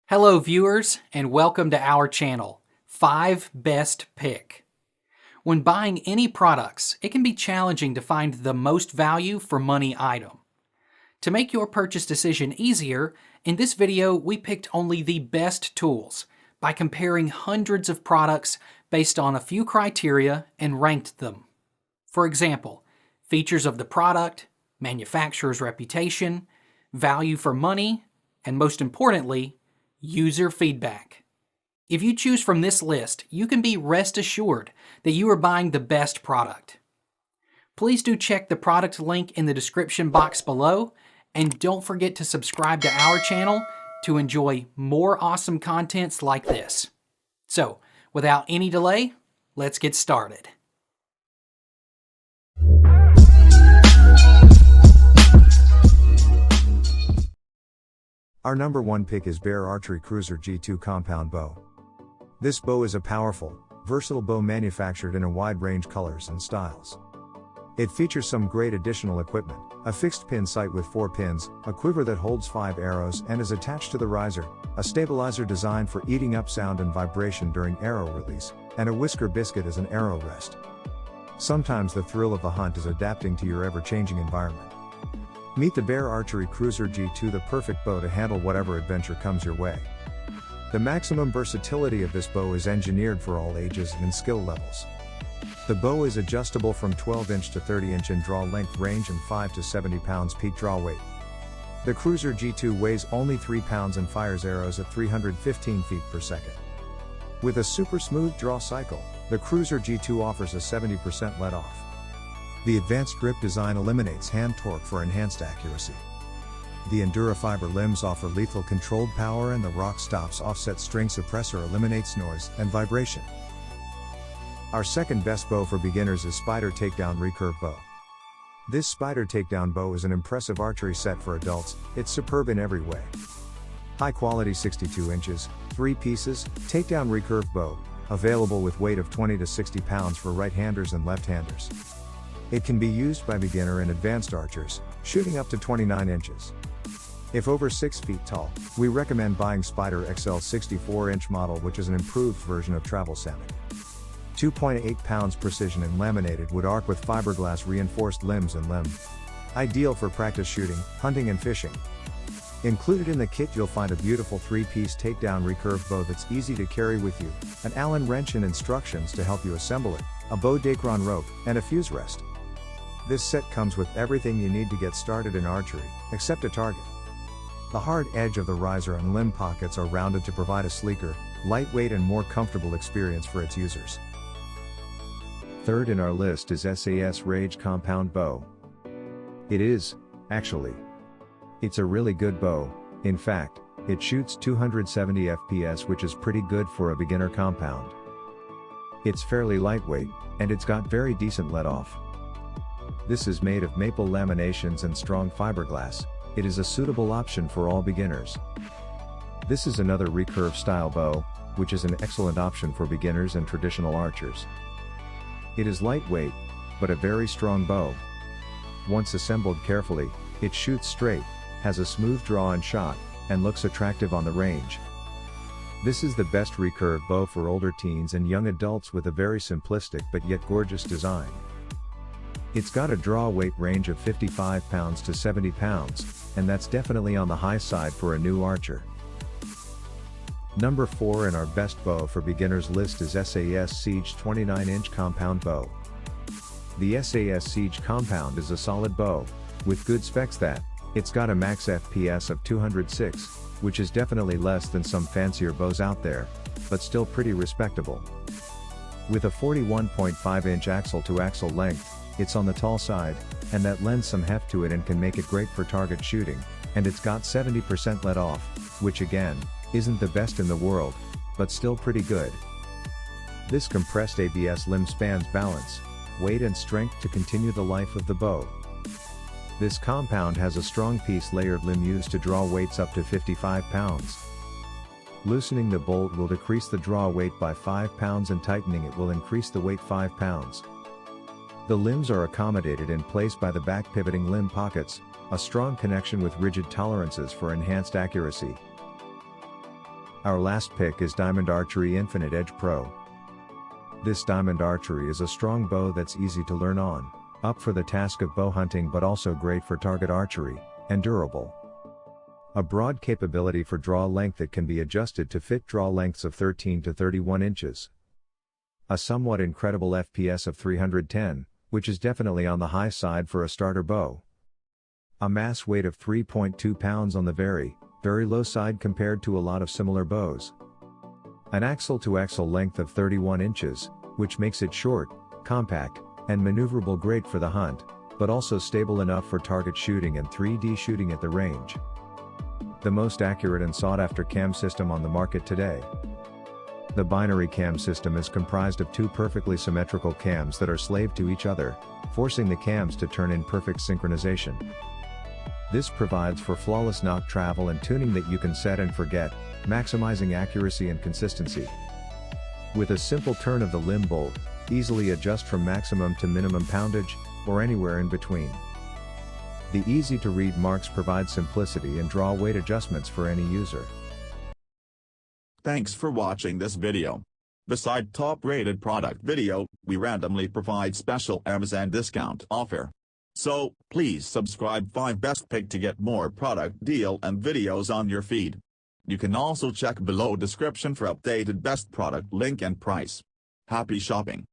Hello viewers, and welcome to our channel, 5 Best Pick. When buying any products, it can be challenging to find the most value for money item. To make your purchase decision easier, in this video we picked only the best tools by comparing hundreds of products based on a few criteria and ranked them. For example, features of the product, manufacturer's reputation, value for money, and most importantly, user feedback. If you choose from this list, you can be rest assured that you are buying the best product. Please do check the product link in the description box below, and don't forget to subscribe to our channel to enjoy more awesome contents like this. So, without any delay, let's get started. Our number one pick is Bear Archery Cruiser G2 Compound Bow. This bow is a powerful, versatile bow manufactured in a wide range colors and styles. It features some great additional equipment, a fixed pin sight with 4 pins, a quiver that holds 5 arrows and is attached to the riser, a stabilizer designed for eating up sound and vibration during arrow release, and a whisker biscuit as an arrow rest. Sometimes the thrill of the hunt is adapting to your ever-changing environment. Meet the Bear Archery Cruiser G2, the perfect bow to handle whatever adventure comes your way. The maximum versatility of this bow is engineered for all ages and skill levels. The bow is adjustable from 12-inch to 30-inch in draw length range and 5 to 70 pounds peak draw weight. The Cruiser G2 weighs only 3 pounds and fires arrows at 315 feet per second. With a super smooth draw cycle, the Cruiser G2 offers a 70% let-off. The advanced grip design eliminates hand torque for enhanced accuracy. The Endura fiber limbs offer lethal controlled power, and the Rock Stops offset string suppressor eliminates noise and vibration. Our second best bow for beginners is Spider Takedown Recurve Bow. This Spider Takedown bow is an impressive archery set for adults. It's superb in every way. High quality 62 inches, 3 pieces, takedown recurve bow, available with weight of 20 to 60 pounds for right-handers and left-handers. It can be used by beginner and advanced archers, shooting up to 29 inches. If over 6 feet tall, we recommend buying Spider XL 64-inch model, which is an improved version of travel salmon. 2.8 pounds precision in laminated wood arc with fiberglass reinforced limbs and limb. Ideal for practice shooting, hunting and fishing. Included in the kit you'll find a beautiful 3-piece takedown recurve bow that's easy to carry with you, an Allen wrench and instructions to help you assemble it, a bow Dacron rope, and a fuse rest. This set comes with everything you need to get started in archery, except a target. The hard edge of the riser and limb pockets are rounded to provide a sleeker, lightweight and more comfortable experience for its users. Third in our list is SAS Rage Compound Bow. It's a really good bow. In fact, it shoots 270 FPS, which is pretty good for a beginner compound. It's fairly lightweight, and it's got very decent let-off. This is made of maple laminations and strong fiberglass. It is a suitable option for all beginners. This is another recurve style bow, which is an excellent option for beginners and traditional archers. It is lightweight, but a very strong bow. Once assembled carefully, it shoots straight, has a smooth draw and shot, and looks attractive on the range. This is the best recurve bow for older teens and young adults with a very simplistic but yet gorgeous design. It's got a draw weight range of 55 pounds to 70 pounds, and that's definitely on the high side for a new archer. Number 4 in our best bow for beginners list is SAS Siege 29-inch Compound Bow. The SAS Siege Compound is a solid bow, with good specs. It's got a max FPS of 206, which is definitely less than some fancier bows out there, but still pretty respectable. With a 41.5-inch axle-to-axle length, it's on the tall side, and that lends some heft to it and can make it great for target shooting, and it's got 70% let off, which again, isn't the best in the world, but still pretty good. This compressed ABS limb spans balance, weight and strength to continue the life of the bow. This compound has a strong piece layered limb used to draw weights up to 55 pounds. Loosening the bolt will decrease the draw weight by 5 pounds and tightening it will increase the weight 5 pounds. The limbs are accommodated in place by the back pivoting limb pockets, a strong connection with rigid tolerances for enhanced accuracy. Our last pick is Diamond Archery Infinite Edge Pro. This Diamond Archery is a strong bow that's easy to learn on, up for the task of bow hunting but also great for target archery, and durable. A broad capability for draw length that can be adjusted to fit draw lengths of 13 to 31 inches. A somewhat incredible FPS of 310, which is definitely on the high side for a starter bow. A mass weight of 3.2 pounds on the very low side compared to a lot of similar bows. An axle to axle length of 31 inches, which makes it short, compact, and maneuverable, great for the hunt, but also stable enough for target shooting and 3D shooting at the range. The most accurate and sought after cam system on the market today. The binary cam system is comprised of two perfectly symmetrical cams that are slave to each other, forcing the cams to turn in perfect synchronization. This provides for flawless knock travel and tuning that you can set and forget, maximizing accuracy and consistency. With a simple turn of the limb bolt, easily adjust from maximum to minimum poundage, or anywhere in between. The easy-to-read marks provide simplicity and draw weight adjustments for any user. Thanks for watching this video. Beside top-rated product video, we randomly provide special Amazon discount offer. So, please subscribe 5 Best Pick to get more product deal and videos on your feed. You can also check below description for updated best product link and price. Happy shopping!